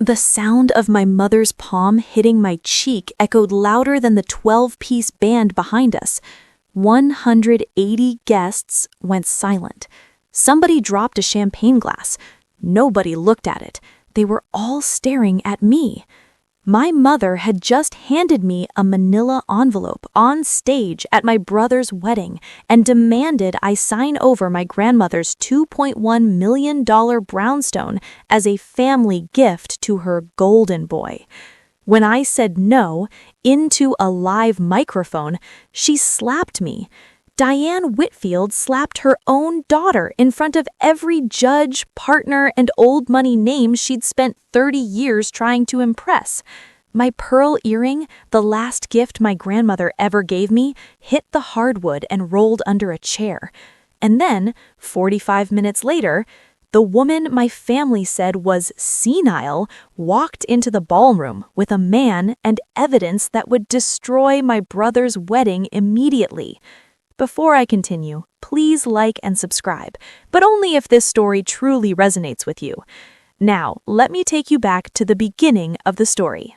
The sound of my mother's palm hitting my cheek echoed louder than the 12-piece band behind us. 180 guests went silent. Somebody dropped a champagne glass. Nobody looked at it. They were all staring at me. My mother had just handed me a manila envelope on stage at my brother's wedding and demanded I sign over my grandmother's $2.1 million brownstone as a family gift to her golden boy. When I said no, into a live microphone, she slapped me. Diane Whitfield slapped her own daughter in front of every judge, partner, and old money name she'd spent 30 years trying to impress. My pearl earring, the last gift my grandmother ever gave me, hit the hardwood and rolled under a chair. And then, 45 minutes later, the woman my family said was senile walked into the ballroom with a man and evidence that would destroy my brother's wedding immediately. Before I continue, please like and subscribe, but only if this story truly resonates with you. Now, let me take you back to the beginning of the story.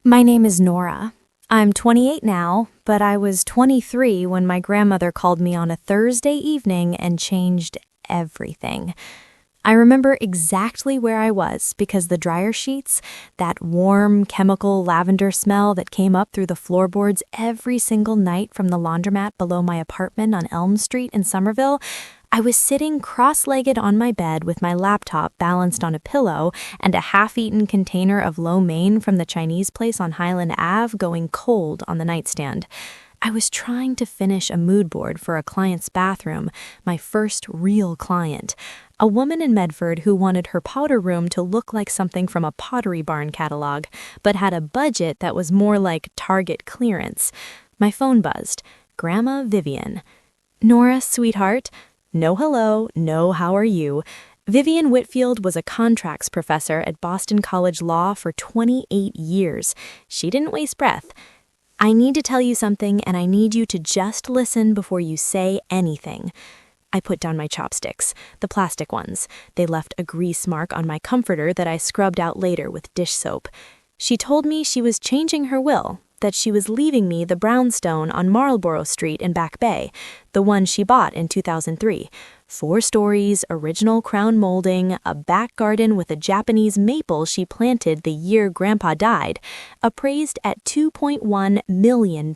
My name is Nora. I'm 28 now, but I was 23 when my grandmother called me on a Thursday evening and changed everything. I remember exactly where I was because the dryer sheets, that warm chemical lavender smell that came up through the floorboards every single night from the laundromat below my apartment on Elm Street in Somerville. I was sitting cross-legged on my bed with my laptop balanced on a pillow and a half-eaten container of lo mein from the Chinese place on Highland Ave going cold on the nightstand. I was trying to finish a mood board for a client's bathroom, my first real client. A woman in Medford who wanted her powder room to look like something from a Pottery Barn catalog, but had a budget that was more like Target clearance. My phone buzzed. Grandma Vivian. Nora, sweetheart. No hello, no how are you. Vivian Whitfield was a contracts professor at Boston College Law for 28 years. She didn't waste breath. I need to tell you something, and I need you to just listen before you say anything. I put down my chopsticks, the plastic ones. They left a grease mark on my comforter that I scrubbed out later with dish soap. She told me she was changing her will, that she was leaving me the brownstone on Marlborough Street in Back Bay, the one she bought in 2003. 4 stories, original crown molding, a back garden with a Japanese maple she planted the year Grandpa died, appraised at $2.1 million.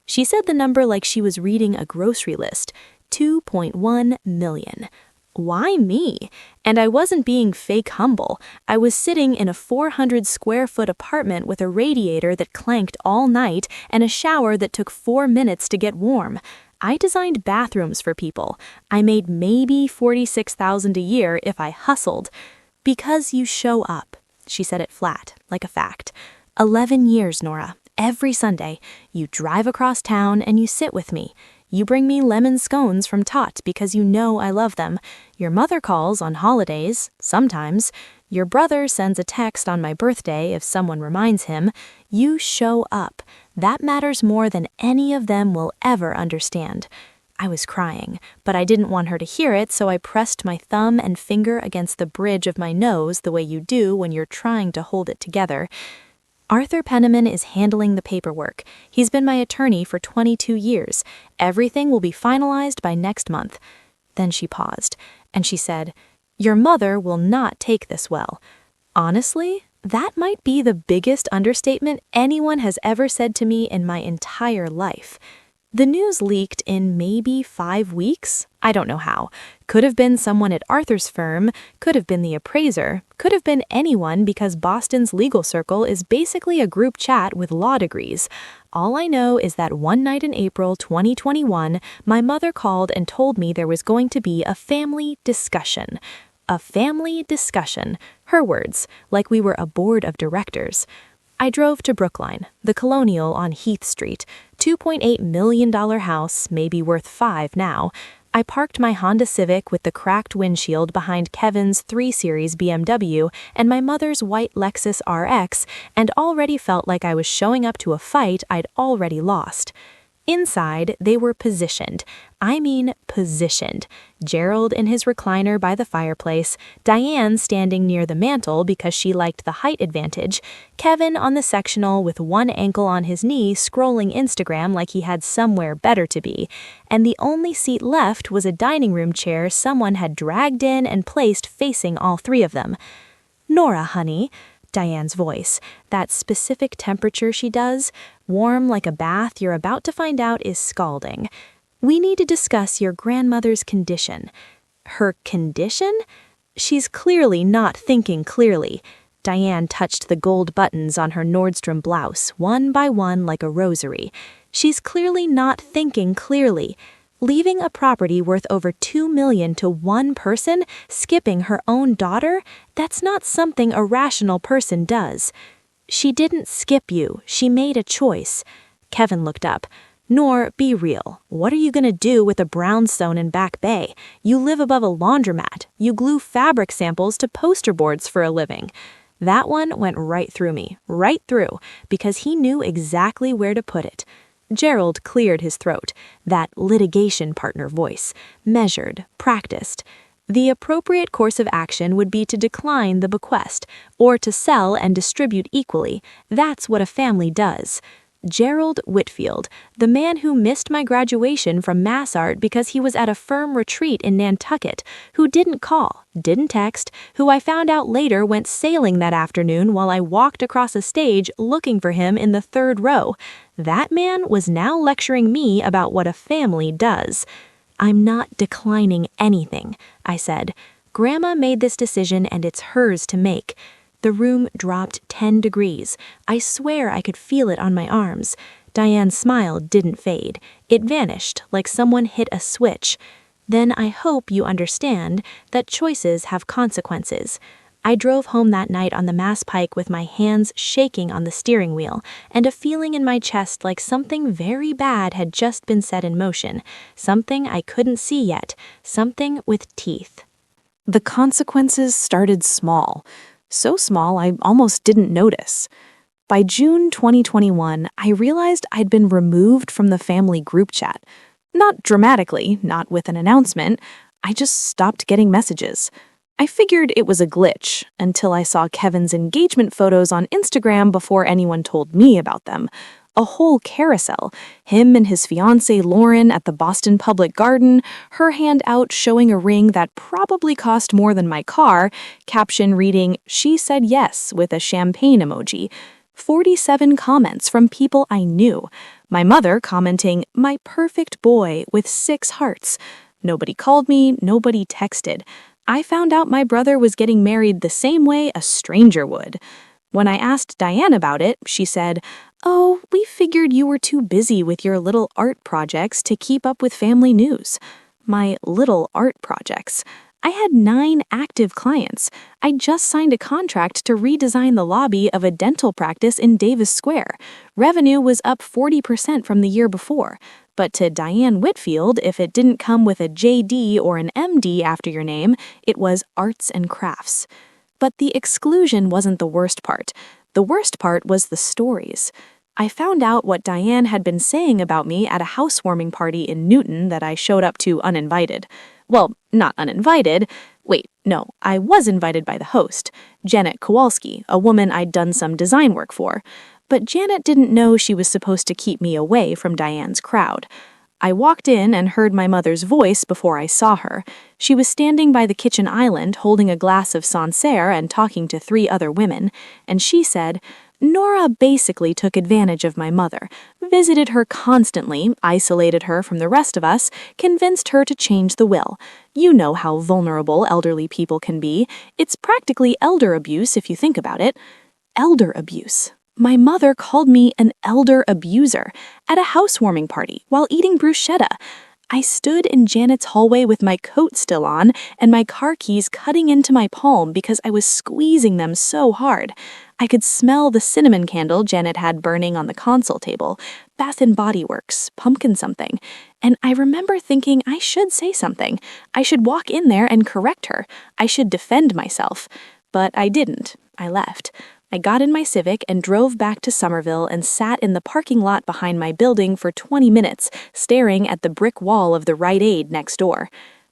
She said the number like she was reading a grocery list. 2.1 million. Why me? And I wasn't being fake humble. I was sitting in a 400 square foot apartment with a radiator that clanked all night and a shower that took 4 minutes to get warm. I designed bathrooms for people. I made maybe $46,000 a year if I hustled. Because you show up. She said it flat, like a fact. 11 years, Nora. Every Sunday, you drive across town and you sit with me. You bring me lemon scones from Tot because you know I love them. Your mother calls on holidays, sometimes. Your brother sends a text on my birthday if someone reminds him. You show up. That matters more than any of them will ever understand. I was crying, but I didn't want her to hear it, so I pressed my thumb and finger against the bridge of my nose the way you do when you're trying to hold it together. Arthur Penniman is handling the paperwork. He's been my attorney for 22 years. Everything will be finalized by next month. Then she paused, and she said, Your mother will not take this well. Honestly, that might be the biggest understatement anyone has ever said to me in my entire life. The news leaked in maybe 5 weeks. I don't know how. Could have been someone at Arthur's firm, could have been the appraiser, could have been anyone because Boston's legal circle is basically a group chat with law degrees. All I know is that one night in April 2021, my mother called and told me there was going to be a family discussion. A family discussion. Her words, like we were a board of directors. I drove to Brookline, the Colonial on Heath Street, $2.8 million house, maybe worth $5 now. I parked my Honda Civic with the cracked windshield behind Kevin's 3 Series BMW and my mother's white Lexus RX and already felt like I was showing up to a fight I'd already lost. Inside, they were positioned. I mean positioned. Gerald in his recliner by the fireplace, Diane standing near the mantel because she liked the height advantage, Kevin on the sectional with one ankle on his knee scrolling Instagram like he had somewhere better to be, and the only seat left was a dining room chair someone had dragged in and placed facing all three of them. "Nora, honey," Diane's voice, that specific temperature she does, warm like a bath you're about to find out is scalding. "We need to discuss your grandmother's condition." Her condition? She's clearly not thinking clearly. Diane touched the gold buttons on her Nordstrom blouse, one by one like a rosary. She's clearly not thinking clearly. Leaving a property worth over $2 million to one person, skipping her own daughter, that's not something a rational person does. "She didn't skip you. She made a choice." Kevin looked up. "Nor, be real. What are you going to do with a brownstone in Back Bay? You live above a laundromat. You glue fabric samples to poster boards for a living." That one went right through me, right through, because he knew exactly where to put it. Gerald cleared his throat, that litigation partner voice, measured, practiced. The appropriate course of action would be to decline the bequest, or to sell and distribute equally. That's what a family does. Gerald Whitfield, the man who missed my graduation from Mass Art because he was at a firm retreat in Nantucket, who didn't call, didn't text, who I found out later went sailing that afternoon while I walked across a stage looking for him in the third row. That man was now lecturing me about what a family does. "I'm not declining anything," I said. "Grandma made this decision and it's hers to make." The room dropped 10 degrees. I swear I could feel it on my arms. Diane's smile didn't fade. It vanished like someone hit a switch. "Then I hope you understand that choices have consequences." I drove home that night on the Mass Pike with my hands shaking on the steering wheel and a feeling in my chest like something very bad had just been set in motion, something I couldn't see yet, something with teeth. The consequences started small. So small I almost didn't notice. By June 2021, I realized I'd been removed from the family group chat. Not dramatically, not with an announcement. I just stopped getting messages. I figured it was a glitch until I saw Kevin's engagement photos on Instagram before anyone told me about them. A whole carousel, him and his fiancée Lauren at the Boston Public Garden, her hand out showing a ring that probably cost more than my car, caption reading, "She said yes," with a champagne emoji. 47 comments from people I knew. My mother commenting, "My perfect boy," with 6 hearts. Nobody called me, nobody texted. I found out my brother was getting married the same way a stranger would. When I asked Diane about it, she said, "Oh, we figured you were too busy with your little art projects to keep up with family news." My little art projects. I had 9 active clients. I just signed a contract to redesign the lobby of a dental practice in Davis Square. Revenue was up 40% from the year before. But to Diane Whitfield, if it didn't come with a JD or an MD after your name, it was arts and crafts. But the exclusion wasn't the worst part. The worst part was the stories. I found out what Diane had been saying about me at a housewarming party in Newton that I showed up to uninvited. Well, not uninvited. Wait, no, I was invited by the host, Janet Kowalski, a woman I'd done some design work for. But Janet didn't know she was supposed to keep me away from Diane's crowd. I walked in and heard my mother's voice before I saw her. She was standing by the kitchen island holding a glass of Sancerre and talking to 3 other women, and she said, "Nora basically took advantage of my mother, visited her constantly, isolated her from the rest of us, convinced her to change the will. You know how vulnerable elderly people can be. It's practically elder abuse if you think about it." Elder abuse. My mother called me an elder abuser at a housewarming party while eating bruschetta. I stood in Janet's hallway with my coat still on and my car keys cutting into my palm because I was squeezing them so hard. I could smell the cinnamon candle Janet had burning on the console table, Bath & Body Works, pumpkin something, and I remember thinking I should say something. I should walk in there and correct her. I should defend myself. But I didn't. I left. I got in my Civic and drove back to Somerville and sat in the parking lot behind my building for 20 minutes, staring at the brick wall of the Rite Aid next door.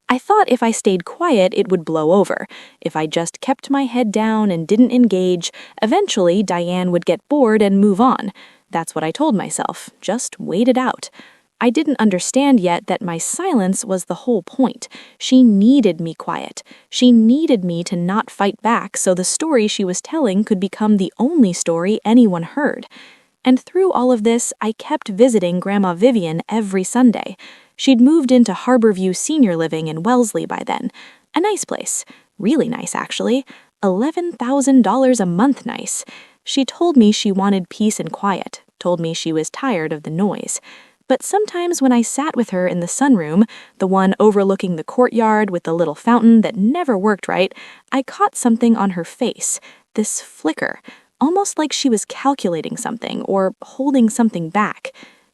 I thought if I stayed quiet, it would blow over. If I just kept my head down and didn't engage, eventually Diane would get bored and move on. That's what I told myself. Just wait it out. I didn't understand yet that my silence was the whole point. She needed me quiet. She needed me to not fight back so the story she was telling could become the only story anyone heard. And through all of this, I kept visiting Grandma Vivian every Sunday. She'd moved into Harborview Senior Living in Wellesley by then. A nice place. Really nice, actually. $11,000 a month nice. She told me she wanted peace and quiet, told me she was tired of the noise. But sometimes when I sat with her in the sunroom, the one overlooking the courtyard with the little fountain that never worked right, I caught something on her face, this flicker, almost like she was calculating something or holding something back.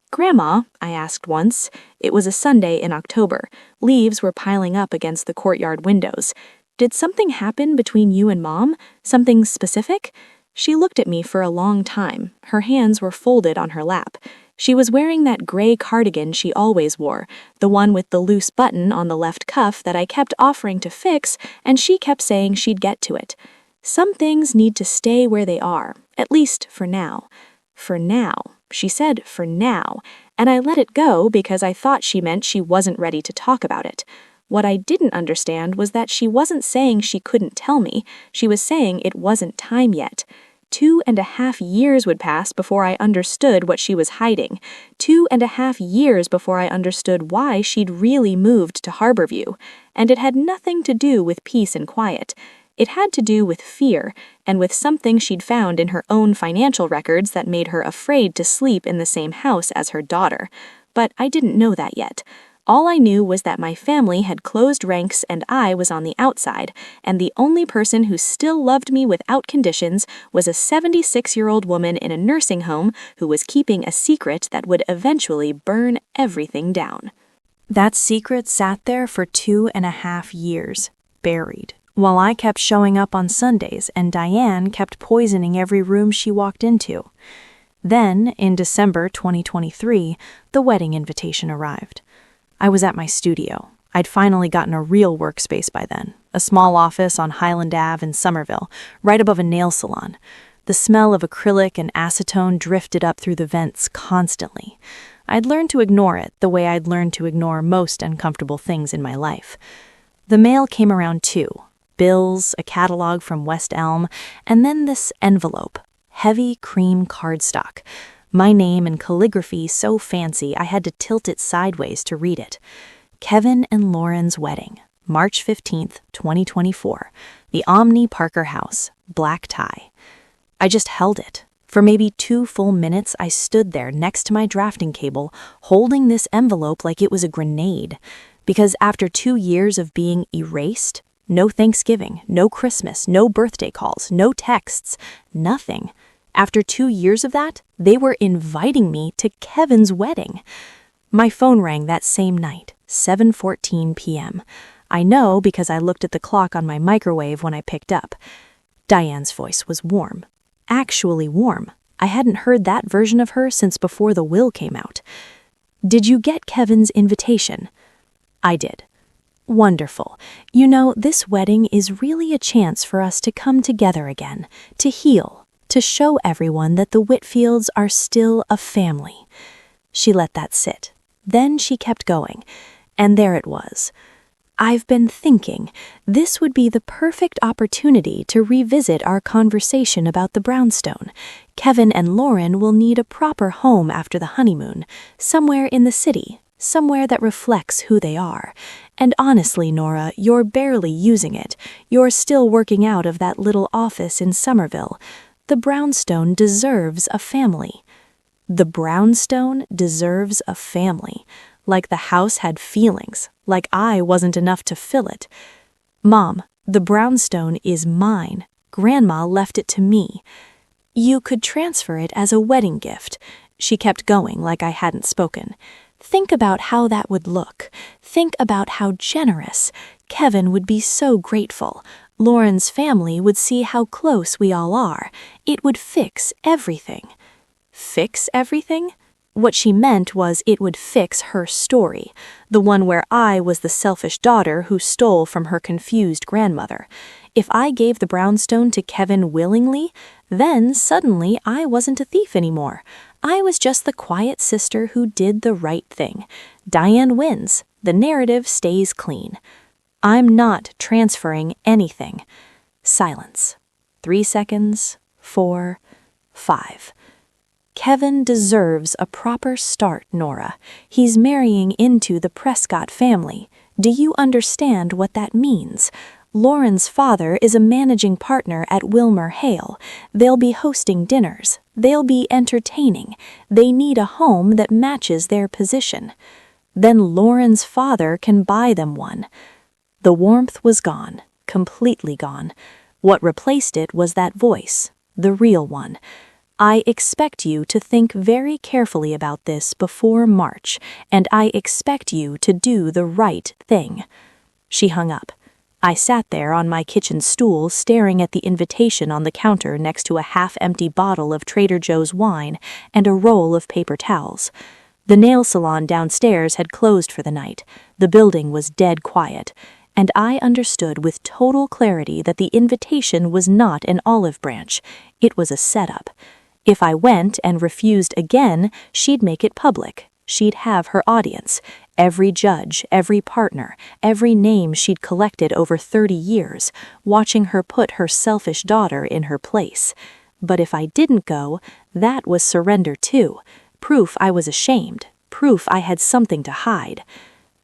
"Grandma," I asked once. It was a Sunday in October. Leaves were piling up against the courtyard windows. "Did something happen between you and Mom? Something specific?" She looked at me for a long time. Her hands were folded on her lap. She was wearing that gray cardigan she always wore, the one with the loose button on the left cuff that I kept offering to fix, and she kept saying she'd get to it. Some things need to stay where they are, at least for now. For now. She said for now, and I let it go because I thought she meant she wasn't ready to talk about it. What I didn't understand was that she wasn't saying she couldn't tell me. She was saying it wasn't time yet. 2.5 years would pass before I understood what she was hiding. 2.5 years before I understood why she'd really moved to Harborview. And it had nothing to do with peace and quiet. It had to do with fear, and with something she'd found in her own financial records that made her afraid to sleep in the same house as her daughter. But I didn't know that yet. All I knew was that my family had closed ranks and I was on the outside, and the only person who still loved me without conditions was a 76-year-old woman in a nursing home who was keeping a secret that would eventually burn everything down. That secret sat there for 2.5 years, buried, while I kept showing up on Sundays and Diane kept poisoning every room she walked into. Then, in December 2023, the wedding invitation arrived. I was at my studio. I'd finally gotten a real workspace by then, a small office on Highland Ave in Somerville, right above a nail salon. The smell of acrylic and acetone drifted up through the vents constantly. I'd learned to ignore it the way I'd learned to ignore most uncomfortable things in my life. The mail came around too. Bills, a catalog from West Elm, and then this envelope, heavy cream cardstock. My name in calligraphy so fancy I had to tilt it sideways to read it. Kevin and Lauren's wedding, March 15th, 2024. The Omni Parker House, black tie. I just held it. For maybe 2 full minutes, I stood there next to my drafting table, holding this envelope like it was a grenade. Because after 2 years of being erased, no Thanksgiving, no Christmas, no birthday calls, no texts, nothing. After 2 years of that, they were inviting me to Kevin's wedding. My phone rang that same night, 7:14 p.m. I know because I looked at the clock on my microwave when I picked up. Diane's voice was warm. Actually warm. I hadn't heard that version of her since before the will came out. "Did you get Kevin's invitation?" I did. "Wonderful. You know, this wedding is really a chance for us to come together again, to heal, to show everyone that the Whitfields are still a family." She let that sit. Then she kept going, and there it was. "I've been thinking this would be the perfect opportunity to revisit our conversation about the brownstone. Kevin and Lauren will need a proper home after the honeymoon, somewhere in the city, somewhere that reflects who they are. And honestly, Nora, you're barely using it. You're still working out of that little office in Somerville. The brownstone deserves a family." The brownstone deserves a family. Like the house had feelings, like I wasn't enough to fill it. "Mom, the brownstone is mine. Grandma left it to me. You could transfer it as a wedding gift." She kept going like I hadn't spoken. "Think about how that would look. Think about how generous. Kevin would be so grateful. Lauren's family would see how close we all are. It would fix everything. Fix everything? What she meant was it would fix her story, the one where I was the selfish daughter who stole from her confused grandmother. If I gave the brownstone to Kevin willingly, then suddenly I wasn't a thief anymore. I was just the quiet sister who did the right thing. Diane wins. The narrative stays clean. I'm not transferring anything. Silence. 3 seconds. 4. 5. Kevin deserves a proper start, Nora. He's marrying into the Prescott family. Do you understand what that means? Lauren's father is a managing partner at Wilmer Hale. They'll be hosting dinners. They'll be entertaining. They need a home that matches their position. Then Lauren's father can buy them one. The warmth was gone, completely gone. What replaced it was that voice, the real one. I expect you to think very carefully about this before March, and I expect you to do the right thing. She hung up. I sat there on my kitchen stool staring at the invitation on the counter next to a half-empty bottle of Trader Joe's wine and a roll of paper towels. The nail salon downstairs had closed for the night. The building was dead quiet, and I understood with total clarity that the invitation was not an olive branch. It was a setup. If I went and refused again, she'd make it public. She'd have her audience. Every judge, every partner, every name she'd collected over 30 years, watching her put her selfish daughter in her place. But if I didn't go, that was surrender too. Proof I was ashamed. Proof I had something to hide.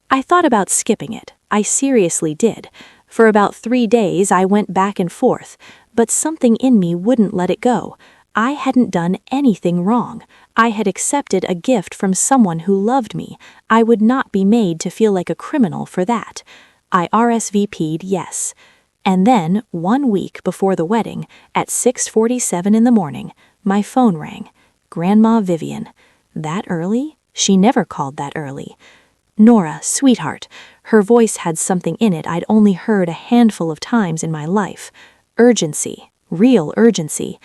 I thought about skipping it. I seriously did. For about 3 days I went back and forth, but something in me wouldn't let it go. I hadn't done anything wrong. I had accepted a gift from someone who loved me. I would not be made to feel like a criminal for that. I RSVP'd yes. And then, 1 week before the wedding, at 6:47 in the morning, my phone rang. Grandma Vivian. That early? She never called that early. Nora, sweetheart. Her voice had something in it I'd only heard a handful of times in my life. Urgency. Real urgency.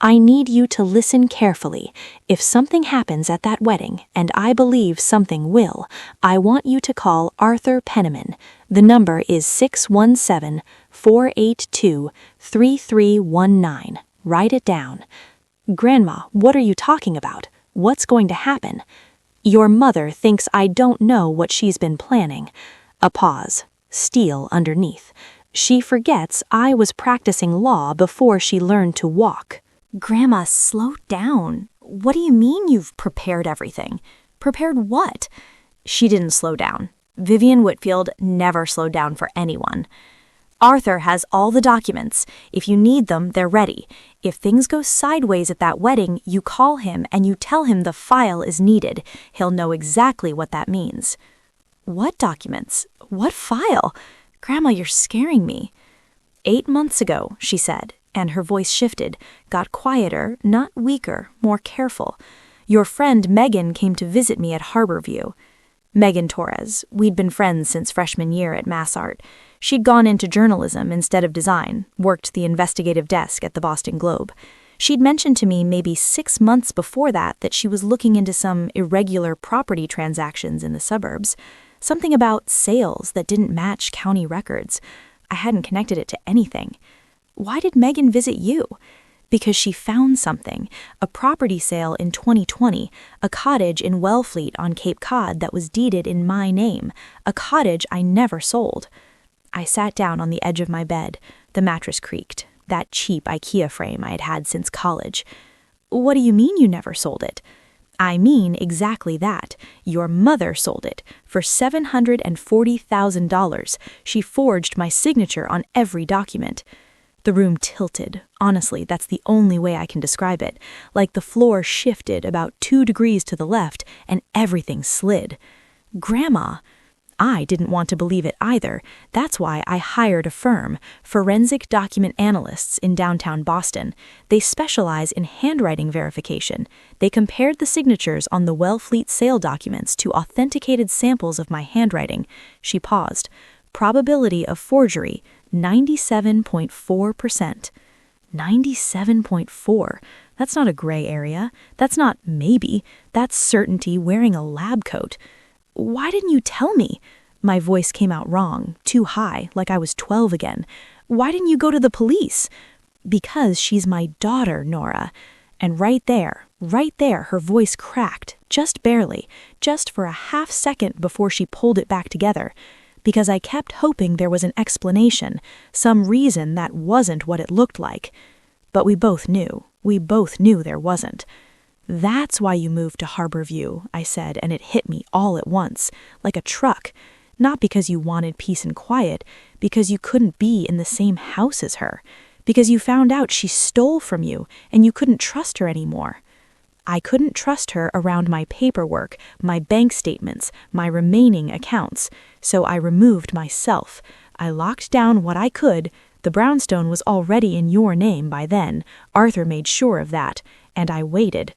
I need you to listen carefully. If something happens at that wedding, and I believe something will, I want you to call Arthur Penniman. The number is 617-482-3319. Write it down. Grandma, what are you talking about? What's going to happen? Your mother thinks I don't know what she's been planning. A pause. Steel underneath. She forgets I was practicing law before she learned to walk. Grandma, slow down. What do you mean you've prepared everything? Prepared what? She didn't slow down. Vivian Whitfield never slowed down for anyone. Arthur has all the documents. If you need them, they're ready. If things go sideways at that wedding, you call him and you tell him the file is needed. He'll know exactly what that means. What documents? What file? Grandma, you're scaring me. 8 months ago, she said, and her voice shifted, got quieter, not weaker, more careful. Your friend Megan came to visit me at Harborview. Megan Torres. We'd been friends since freshman year at MassArt. She'd gone into journalism instead of design, worked the investigative desk at the Boston Globe. She'd mentioned to me maybe 6 months before that she was looking into some irregular property transactions in the suburbs. Something about sales that didn't match county records. I hadn't connected it to anything. Why did Megan visit you? Because she found something, a property sale in 2020, a cottage in Wellfleet on Cape Cod that was deeded in my name, a cottage I never sold. I sat down on the edge of my bed. The mattress creaked, that cheap IKEA frame I had had since college. What do you mean you never sold it? I mean exactly that. Your mother sold it for $740,000. She forged my signature on every document. The room tilted. Honestly, that's the only way I can describe it. Like the floor shifted about 2 degrees to the left and everything slid. Grandma, I didn't want to believe it either. That's why I hired a firm, forensic document analysts in downtown Boston. They specialize in handwriting verification. They compared the signatures on the Wellfleet sale documents to authenticated samples of my handwriting. She paused. Probability of forgery, 97.4%. 97.4. That's not a gray area. That's not maybe. That's certainty wearing a lab coat. Why didn't you tell me? My voice came out wrong, too high, like I was 12 again. Why didn't you go to the police? Because she's my daughter, Nora. And right there, her voice cracked, just barely, just for a half second before she pulled it back together. Because I kept hoping there was an explanation, some reason that wasn't what it looked like. But we both knew there wasn't. That's why you moved to Harborview, I said, and it hit me all at once, like a truck. Not because you wanted peace and quiet, because you couldn't be in the same house as her. Because you found out she stole from you, and you couldn't trust her anymore. I couldn't trust her around my paperwork, my bank statements, my remaining accounts, so I removed myself. I locked down what I could. The brownstone was already in your name by then. Arthur made sure of that, and I waited.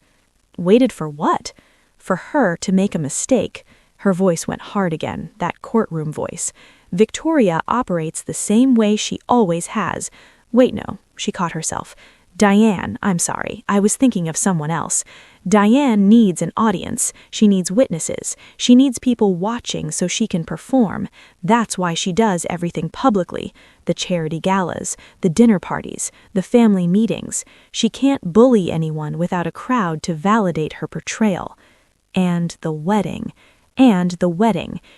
Waited for what? For her to make a mistake. Her voice went hard again, that courtroom voice. Victoria operates the same way she always has. Wait, no, she caught herself. Diane, I'm sorry, I was thinking of someone else. Diane needs an audience. She needs witnesses. She needs people watching so she can perform. That's why she does everything publicly. The charity galas, the dinner parties, the family meetings. She can't bully anyone without a crowd to validate her portrayal. And the wedding.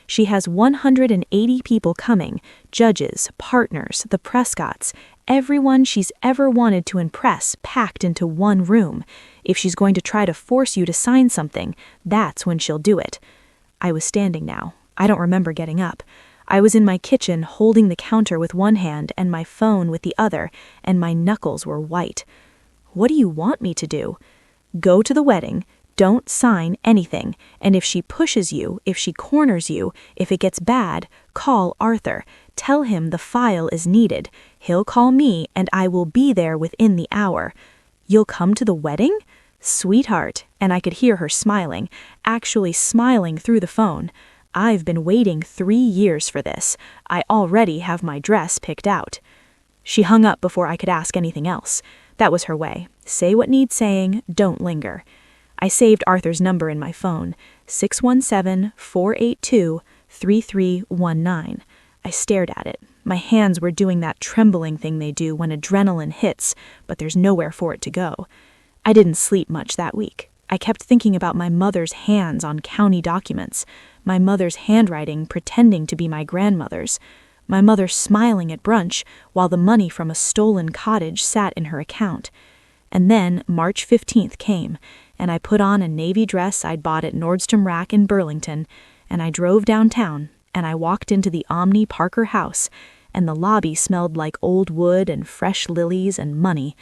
She has 180 people coming, judges, partners, the Prescotts, everyone she's ever wanted to impress packed into one room. If she's going to try to force you to sign something, that's when she'll do it. I was standing now. I don't remember getting up. I was in my kitchen holding the counter with one hand and my phone with the other, and my knuckles were white. What do you want me to do? Go to the wedding. Don't sign anything, and if she pushes you, if she corners you, if it gets bad, call Arthur. Tell him the file is needed. He'll call me, and I will be there within the hour. You'll come to the wedding? Sweetheart, and I could hear her smiling, actually smiling through the phone. I've been waiting 3 years for this. I already have my dress picked out. She hung up before I could ask anything else. That was her way. Say what needs saying, don't linger. I saved Arthur's number in my phone, 617-482-3319. I stared at it. My hands were doing that trembling thing they do when adrenaline hits, but there's nowhere for it to go. I didn't sleep much that week. I kept thinking about my mother's hands on county documents, my mother's handwriting pretending to be my grandmother's, my mother smiling at brunch while the money from a stolen cottage sat in her account. And then March 15th came, and I put on a navy dress I'd bought at Nordstrom Rack in Burlington, and I drove downtown, and I walked into the Omni Parker house, and the lobby smelled like old wood and fresh lilies and money.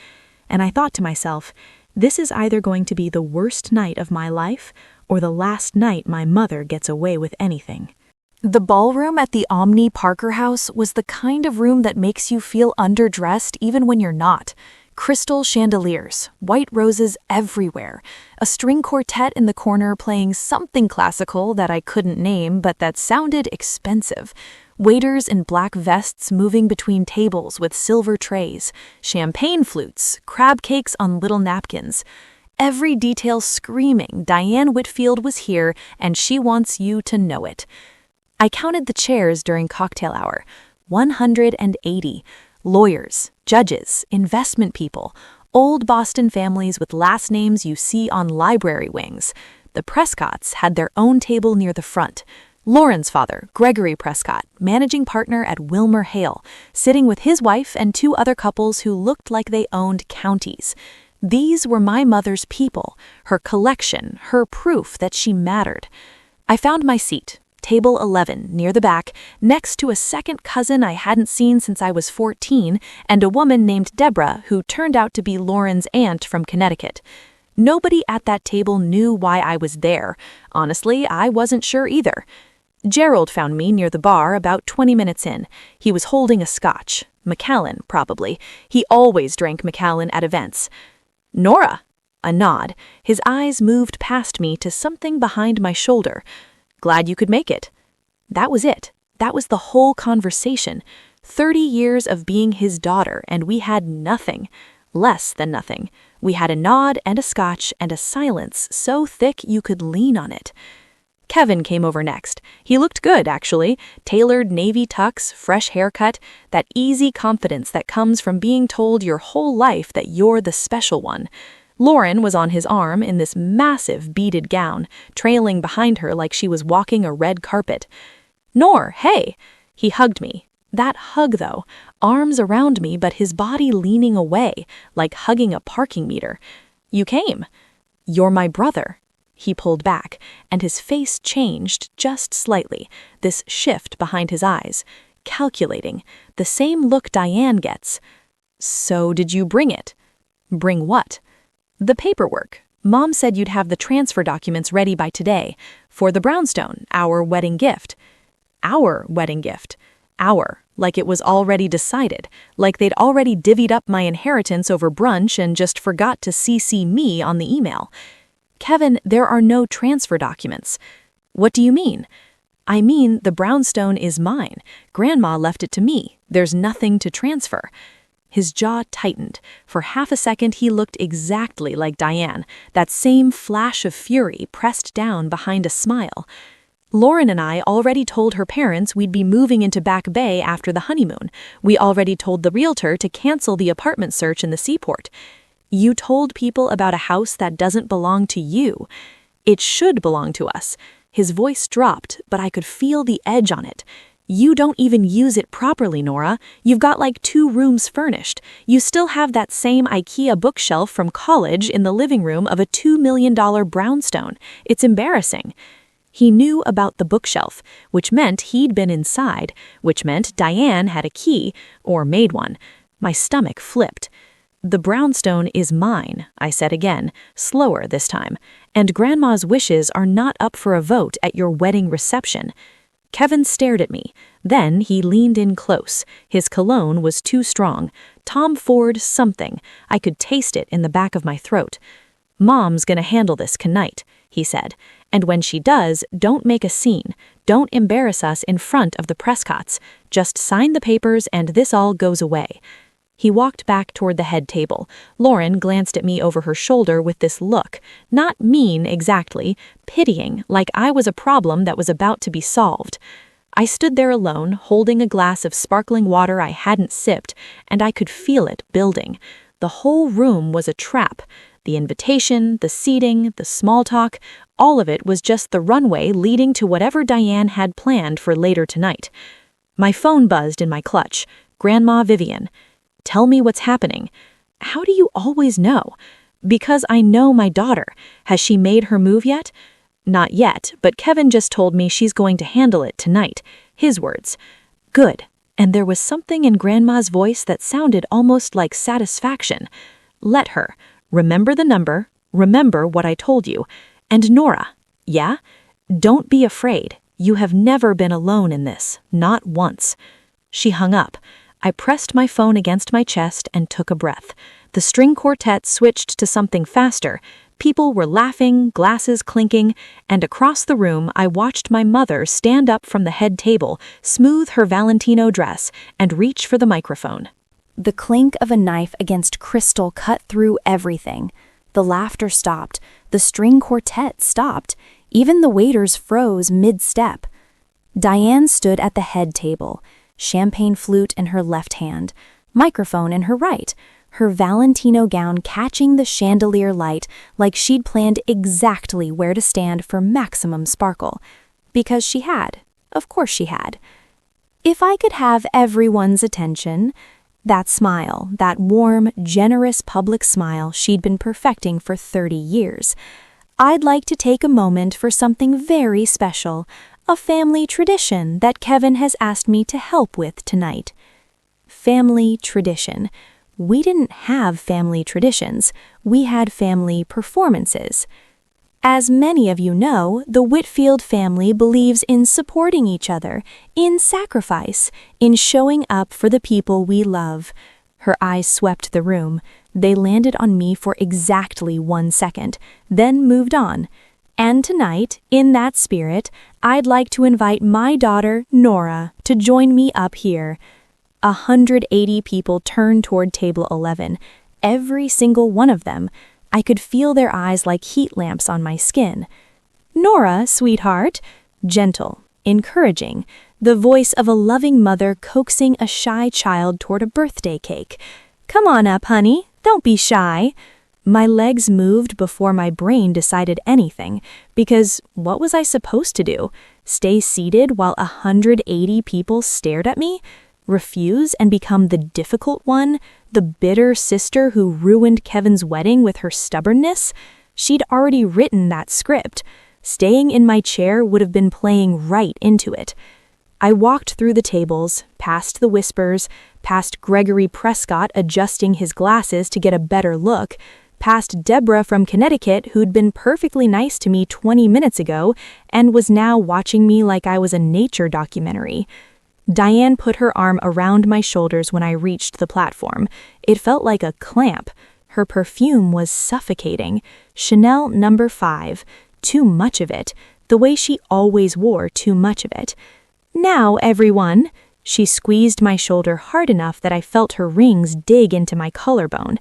And I thought to myself, this is either going to be the worst night of my life or the last night my mother gets away with anything. The ballroom at the Omni Parker house was the kind of room that makes you feel underdressed even when you're not. Crystal chandeliers, white roses everywhere, a string quartet in the corner playing something classical that I couldn't name but that sounded expensive, waiters in black vests moving between tables with silver trays, champagne flutes, crab cakes on little napkins. Every detail screaming Diane Whitfield was here and she wants you to know it. I counted the chairs during cocktail hour, 180. Lawyers, judges, investment people, old Boston families with last names you see on library wings. The Prescotts had their own table near the front. Lauren's father, Gregory Prescott, managing partner at Wilmer Hale, sitting with his wife and 2 other couples who looked like they owned counties. These were my mother's people, her collection, her proof that she mattered. I found my seat. Table 11, near the back, next to a second cousin I hadn't seen since I was 14, and a woman named Deborah who turned out to be Lauren's aunt from Connecticut. Nobody at that table knew why I was there. Honestly, I wasn't sure either. Gerald found me near the bar about 20 minutes in. He was holding a scotch. Macallan, probably. He always drank Macallan at events. Nora! A nod. His eyes moved past me to something behind my shoulder. Glad you could make it. That was it. That was the whole conversation. 30 years of being his daughter, and we had nothing. Less than nothing. We had a nod and a scotch and a silence so thick you could lean on it. Kevin came over next. He looked good, actually. Tailored navy tux, fresh haircut, that easy confidence that comes from being told your whole life that you're the special one. Lauren was on his arm in this massive beaded gown, trailing behind her like she was walking a red carpet. "Nor, hey!" He hugged me. That hug, though, arms around me but his body leaning away, like hugging a parking meter. "You came. You're my brother." He pulled back, and his face changed just slightly, this shift behind his eyes. Calculating, the same look Diane gets. "So did you bring it?" "Bring what?" "The paperwork. Mom said you'd have the transfer documents ready by today. For the brownstone, our wedding gift." "Our wedding gift." "Our," like it was already decided, like they'd already divvied up my inheritance over brunch and just forgot to CC me on the email. "Kevin, there are no transfer documents." "What do you mean?" "I mean, the brownstone is mine. Grandma left it to me. There's nothing to transfer." His jaw tightened. For half a second he looked exactly like Diane, that same flash of fury pressed down behind a smile. "Lauren and I already told her parents we'd be moving into Back Bay after the honeymoon. We already told the realtor to cancel the apartment search in the seaport." "You told people about a house that doesn't belong to you." "It should belong to us." His voice dropped, but I could feel the edge on it. "You don't even use it properly, Nora. You've got like 2 rooms furnished. You still have that same IKEA bookshelf from college in the living room of a $2 million brownstone. It's embarrassing." He knew about the bookshelf, which meant he'd been inside, which meant Diane had a key, or made one. My stomach flipped. "The brownstone is mine," I said again, slower this time, "and Grandma's wishes are not up for a vote at your wedding reception." Kevin stared at me. Then he leaned in close. His cologne was too strong. Tom Ford something. I could taste it in the back of my throat. "Mom's gonna handle this tonight," he said. "And when she does, don't make a scene. Don't embarrass us in front of the Prescotts. Just sign the papers and this all goes away." He walked back toward the head table. Lauren glanced at me over her shoulder with this look, not mean exactly, pitying, like I was a problem that was about to be solved. I stood there alone, holding a glass of sparkling water I hadn't sipped, and I could feel it building. The whole room was a trap. The invitation, the seating, the small talk, all of it was just the runway leading to whatever Diane had planned for later tonight. My phone buzzed in my clutch. Grandma Vivian. "Tell me what's happening." "How do you always know?" "Because I know my daughter. Has she made her move yet?" "Not yet, but Kevin just told me she's going to handle it tonight." His words. "Good." And there was something in Grandma's voice that sounded almost like satisfaction. "Let her. Remember the number. Remember what I told you. And Nora." "Yeah?" "Don't be afraid. You have never been alone in this. Not once." She hung up. I pressed my phone against my chest and took a breath. The string quartet switched to something faster. People were laughing, glasses clinking, and across the room I watched my mother stand up from the head table, smooth her Valentino dress, and reach for the microphone. The clink of a knife against crystal cut through everything. The laughter stopped. The string quartet stopped. Even the waiters froze mid-step. Diane stood at the head table, champagne flute in her left hand, microphone in her right, her Valentino gown catching the chandelier light like she'd planned exactly where to stand for maximum sparkle. Because she had. Of course she had. If I could have everyone's attention, that smile, that warm, generous public smile she'd been perfecting for 30 years, I'd like to take a moment for something very special, a family tradition that Kevin has asked me to help with tonight. Family tradition. We didn't have family traditions. We had family performances. As many of you know, the Whitfield family believes in supporting each other, in sacrifice, in showing up for the people we love. Her eyes swept the room. They landed on me for exactly 1 second, then moved on. And tonight, in that spirit, I'd like to invite my daughter, Nora, to join me up here. 180 people turned toward table 11. Every single one of them. I could feel their eyes like heat lamps on my skin. "Nora, sweetheart." Gentle, encouraging, the voice of a loving mother coaxing a shy child toward a birthday cake. "Come on up, honey. Don't be shy." My legs moved before my brain decided anything, because what was I supposed to do? Stay seated while 180 people stared at me? Refuse and become the difficult one, the bitter sister who ruined Kevin's wedding with her stubbornness? She'd already written that script. Staying in my chair would have been playing right into it. I walked through the tables, past the whispers, past Gregory Prescott adjusting his glasses to get a better look, past Deborah from Connecticut who'd been perfectly nice to me 20 minutes ago and was now watching me like I was a nature documentary. Diane put her arm around my shoulders when I reached the platform. It felt like a clamp. Her perfume was suffocating. Chanel No. 5. Too much of it. The way she always wore too much of it. "Now, everyone." She squeezed my shoulder hard enough that I felt her rings dig into my collarbone.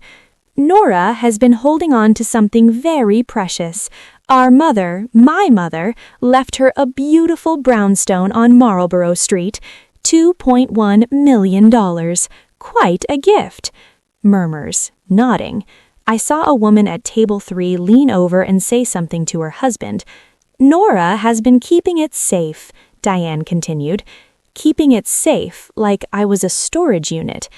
"Nora has been holding on to something very precious. Our mother, my mother, left her a beautiful brownstone on Marlborough Street. $2.1 million. Quite a gift." Murmurs, nodding. I saw a woman at table 3 lean over and say something to her husband. "Nora has been keeping it safe," Diane continued. "Keeping it safe, like I was a storage unit.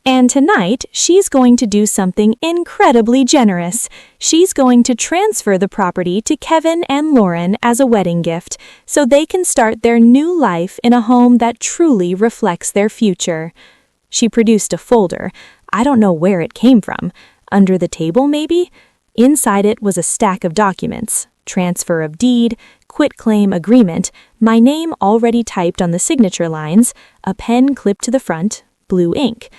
And tonight, she's going to do something incredibly generous. She's going to transfer the property to Kevin and Lauren as a wedding gift, so they can start their new life in a home that truly reflects their future." She produced a folder. I don't know where it came from. Under the table, maybe? Inside it was a stack of documents. Transfer of deed, quitclaim agreement, my name already typed on the signature lines, a pen clipped to the front, blue ink.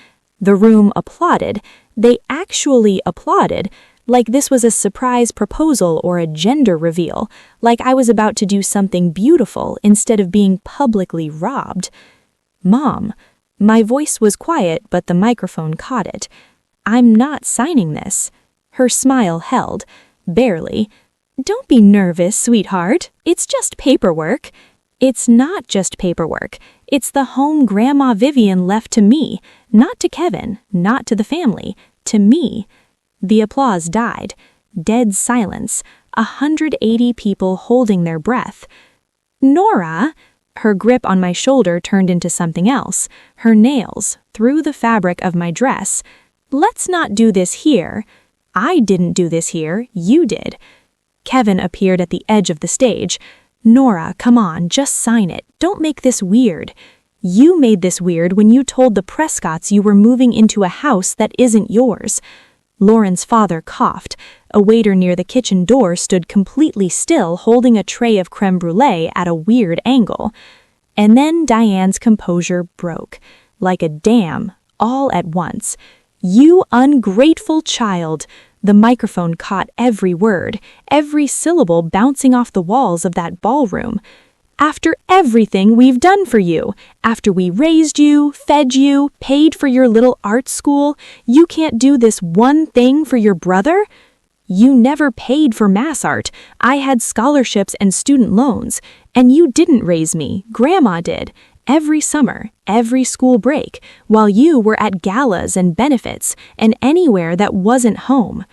The room applauded. They actually applauded, like this was a surprise proposal or a gender reveal, like I was about to do something beautiful instead of being publicly robbed. "Mom." My voice was quiet, but the microphone caught it. "I'm not signing this." Her smile held. Barely. "Don't be nervous, sweetheart. It's just paperwork." "It's not just paperwork. It's the home Grandma Vivian left to me, not to Kevin, not to the family, to me." The applause died. Dead silence. 180 people holding their breath. "Nora." Her grip on my shoulder turned into something else. Her nails, through the fabric of my dress. "Let's not do this here." "I didn't do this here. You did." Kevin appeared at the edge of the stage. "Nora, come on, just sign it. Don't make this weird. You made this weird when you told the Prescotts you were moving into a house that isn't yours." Lauren's father coughed. A waiter near the kitchen door stood completely still, holding a tray of creme brulee at a weird angle. And then Diane's composure broke, like a dam, all at once. "You ungrateful child!" The microphone caught every word, every syllable bouncing off the walls of that ballroom. "After everything we've done for you, after we raised you, fed you, paid for your little art school, you can't do this one thing for your brother? You never paid for mass art. I had scholarships and student loans. And you didn't raise me. Grandma did. Every summer, every school break, while you were at galas and benefits, and anywhere that wasn't home."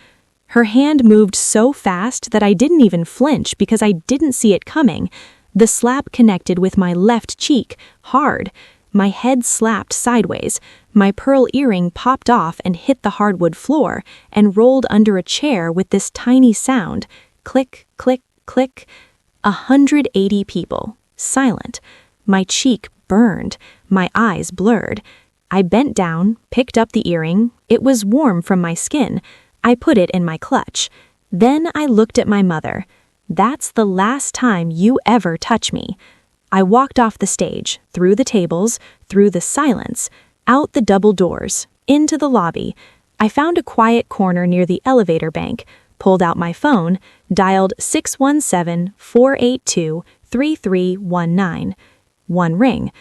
Her hand moved so fast that I didn't even flinch because I didn't see it coming. The slap connected with my left cheek, hard. My head slapped sideways. My pearl earring popped off and hit the hardwood floor and rolled under a chair with this tiny sound. Click, click, click. 180 people. Silent. My cheek burned. My eyes blurred. I bent down, picked up the earring. It was warm from my skin. I put it in my clutch. Then I looked at my mother. "That's the last time you ever touch me." I walked off the stage, through the tables, through the silence, out the double doors, into the lobby. I found a quiet corner near the elevator bank, pulled out my phone, dialed 617-482-3319. One ring.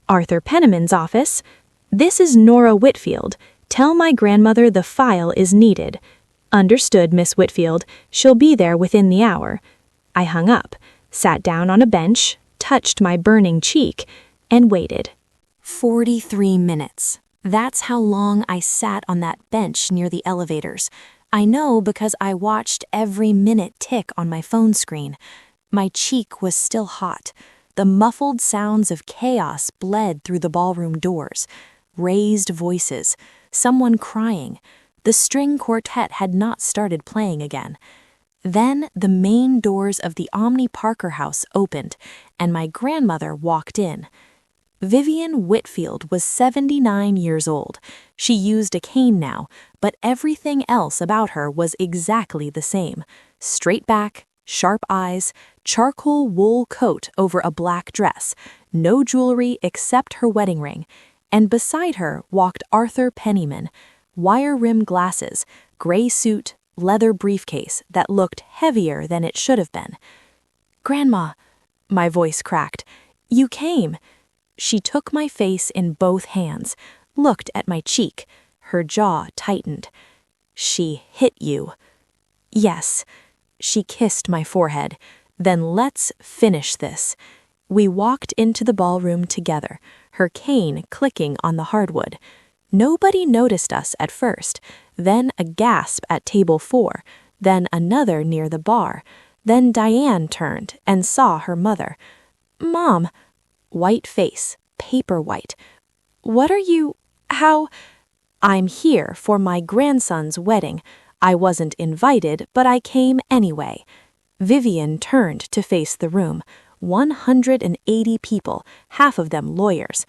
Arthur Penniman's office. "This is Nora Whitfield. Tell my grandmother the file is needed." "Understood, Miss Whitfield. She'll be there within the hour." I hung up, sat down on a bench, touched my burning cheek, and waited. 43 minutes. That's how long I sat on that bench near the elevators. I know because I watched every minute tick on my phone screen. My cheek was still hot. The muffled sounds of chaos bled through the ballroom doors. Raised voices, someone crying. The string quartet had not started playing again. Then the main doors of the Omni Parker house opened, and my grandmother walked in. Vivian Whitfield was 79 years old. She used a cane now, but everything else about her was exactly the same. Straight back, sharp eyes, charcoal wool coat over a black dress, no jewelry except her wedding ring, and beside her walked Arthur Pennyman, wire-rimmed glasses, gray suit, leather briefcase that looked heavier than it should have been. "Grandma," my voice cracked, "you came." She took my face in both hands, looked at my cheek, her jaw tightened. "She hit you." "Yes." She kissed my forehead. "Then let's finish this." We walked into the ballroom together, her cane clicking on the hardwood. Nobody noticed us at first, then a gasp at table 4, then another near the bar. Then Diane turned and saw her mother. "Mom." White face, paper white. "What are you... how..." "I'm here for my grandson's wedding. I wasn't invited, but I came anyway." Vivian turned to face the room. 180 people, half of them lawyers.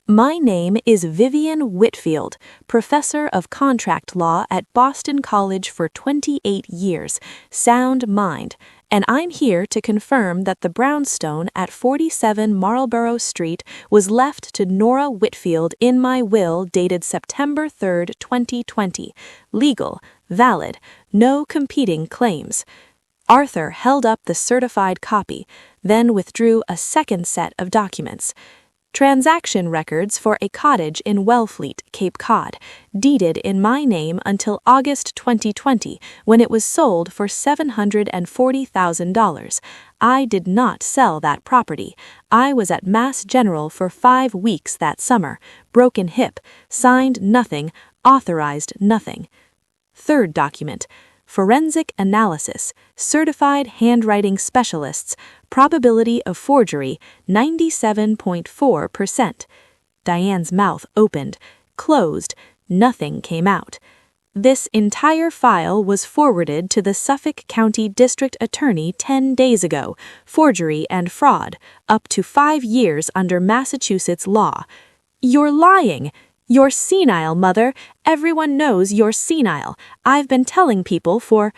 "My name is Vivian Whitfield, professor of contract law at Boston College for 28 years, sound mind, and I'm here to confirm that the brownstone at 47 Marlborough Street was left to Nora Whitfield in my will dated September 3, 2020. Legal, valid, no competing claims." Arthur held up the certified copy, then withdrew a second set of documents. "Transaction records for a cottage in Wellfleet, Cape Cod, deeded in my name until August 2020, when it was sold for $740,000. I did not sell that property. I was at Mass General for 5 weeks that summer. Broken hip. Signed nothing. Authorized nothing." Third document. "Forensic analysis, certified handwriting specialists, probability of forgery 97.4%. Diane's mouth opened, closed, nothing came out. "This entire file was forwarded to the Suffolk County District Attorney 10 days ago. Forgery and fraud, up to 5 years under Massachusetts law." "You're lying! You're senile, Mother. Everyone knows you're senile. I've been telling people for..."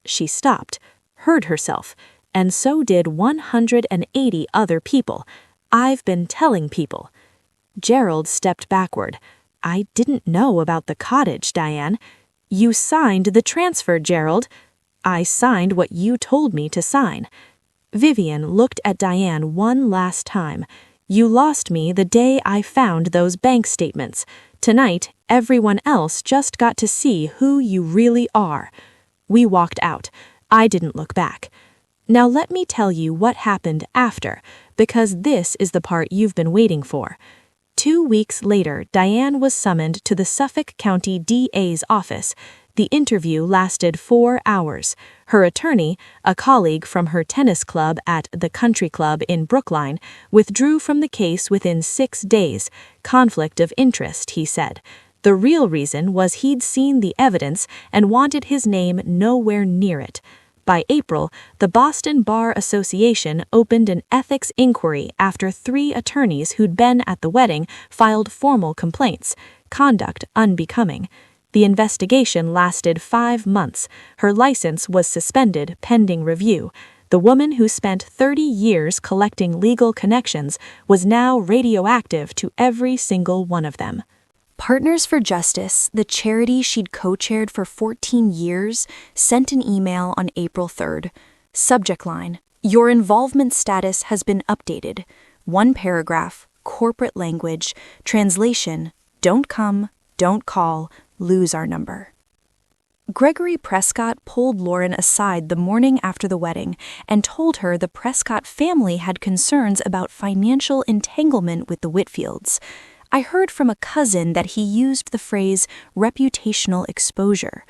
She stopped, heard herself, and so did 180 other people. "I've been telling people." Gerald stepped backward. "I didn't know about the cottage, Diane." "You signed the transfer, Gerald." "I signed what you told me to sign." Vivian looked at Diane one last time. "You lost me the day I found those bank statements. Tonight, everyone else just got to see who you really are." We walked out. I didn't look back. Now let me tell you what happened after, because this is the part you've been waiting for. 2 weeks later, Diane was summoned to the Suffolk County DA's office. The interview lasted 4 hours. Her attorney, a colleague from her tennis club at the Country Club in Brookline, withdrew from the case within 6 days. Conflict of interest, he said. The real reason was he'd seen the evidence and wanted his name nowhere near it. By April, the Boston Bar Association opened an ethics inquiry after 3 attorneys who'd been at the wedding filed formal complaints. Conduct unbecoming. The investigation lasted 5 months. Her license was suspended pending review. The woman who spent 30 years collecting legal connections was now radioactive to every single one of them. Partners for Justice, the charity she'd co-chaired for 14 years, sent an email on April 3rd. Subject line: "Your involvement status has been updated." 1 paragraph, corporate language, translation: Don't come, don't call, lose our number. Gregory Prescott pulled Lauren aside the morning after the wedding and told her the Prescott family had concerns about financial entanglement with the Whitfields. I heard from a cousin that he used the phrase reputational exposure.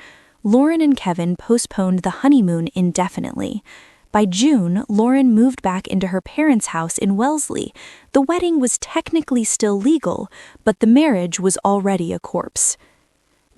Lauren and Kevin postponed the honeymoon indefinitely. By June, Lauren moved back into her parents' house in Wellesley. The wedding was technically still legal, but the marriage was already a corpse.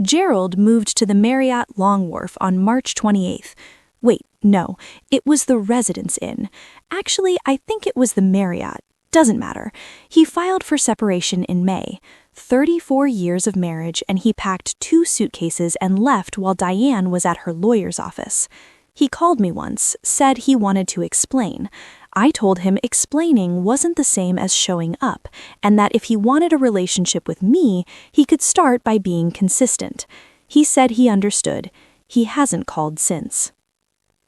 Gerald moved to the Marriott Long Wharf on March 28th. Wait, no, it was the Residence Inn. Actually, I think it was the Marriott. Doesn't matter. He filed for separation in May. 34 years of marriage, and he packed 2 suitcases and left while Diane was at her lawyer's office. He called me once, said he wanted to explain. I told him explaining wasn't the same as showing up, and that if he wanted a relationship with me, he could start by being consistent. He said he understood. He hasn't called since.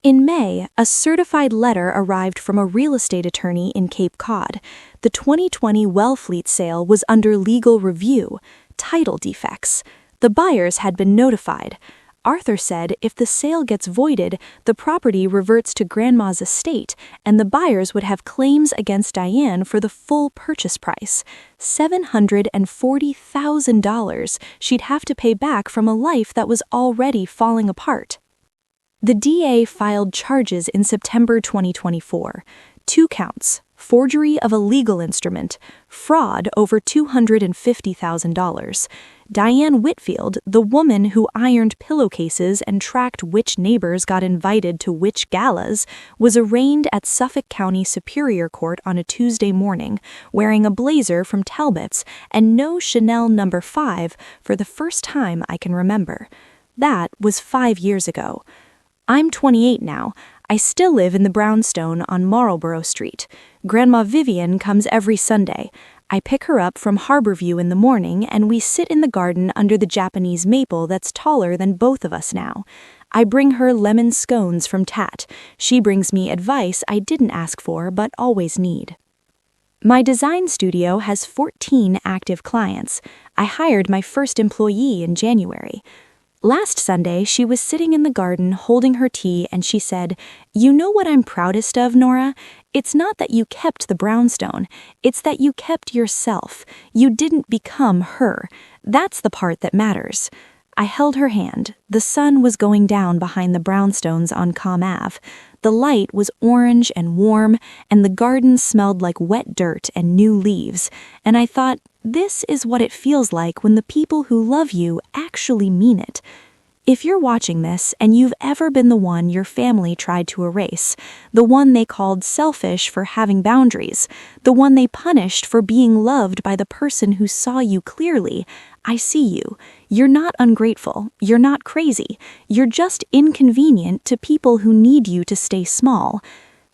In May, a certified letter arrived from a real estate attorney in Cape Cod. The 2020 Wellfleet sale was under legal review. Title defects. The buyers had been notified. Arthur said if the sale gets voided, the property reverts to Grandma's estate, and the buyers would have claims against Diane for the full purchase price, $740,000 she'd have to pay back from a life that was already falling apart. The DA filed charges in September 2024. 2 counts: forgery of a legal instrument, fraud over $250,000. Diane Whitfield, the woman who ironed pillowcases and tracked which neighbors got invited to which galas, was arraigned at Suffolk County Superior Court on a Tuesday morning, wearing a blazer from Talbot's and no Chanel No. 5 for the first time I can remember. That was 5 years ago. I'm 28 now. I still live in the brownstone on Marlborough Street. Grandma Vivian comes every Sunday. I pick her up from Harborview in the morning, and we sit in the garden under the Japanese maple that's taller than both of us now. I bring her lemon scones from Tat. She brings me advice I didn't ask for but always need. My design studio has 14 active clients. I hired my first employee in January. Last Sunday, she was sitting in the garden holding her tea, and she said, "You know what I'm proudest of, Nora? It's not that you kept the brownstone. It's that you kept yourself. You didn't become her. That's the part that matters." I held her hand. The sun was going down behind the brownstones on Com Ave. The light was orange and warm, and the garden smelled like wet dirt and new leaves. And I thought, this is what it feels like when the people who love you actually mean it. If you're watching this and you've ever been the one your family tried to erase, the one they called selfish for having boundaries, the one they punished for being loved by the person who saw you clearly, I see you. You're not ungrateful. You're not crazy. You're just inconvenient to people who need you to stay small.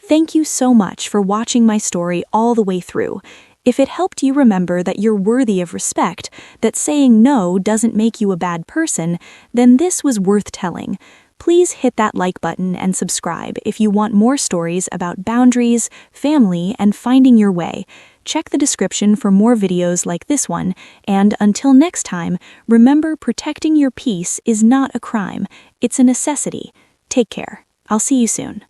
Thank you so much for watching my story all the way through. If it helped you remember that you're worthy of respect, that saying no doesn't make you a bad person, then this was worth telling. Please hit that like button and subscribe if you want more stories about boundaries, family, and finding your way. Check the description for more videos like this one, and until next time, remember protecting your peace is not a crime, it's a necessity. Take care. I'll see you soon.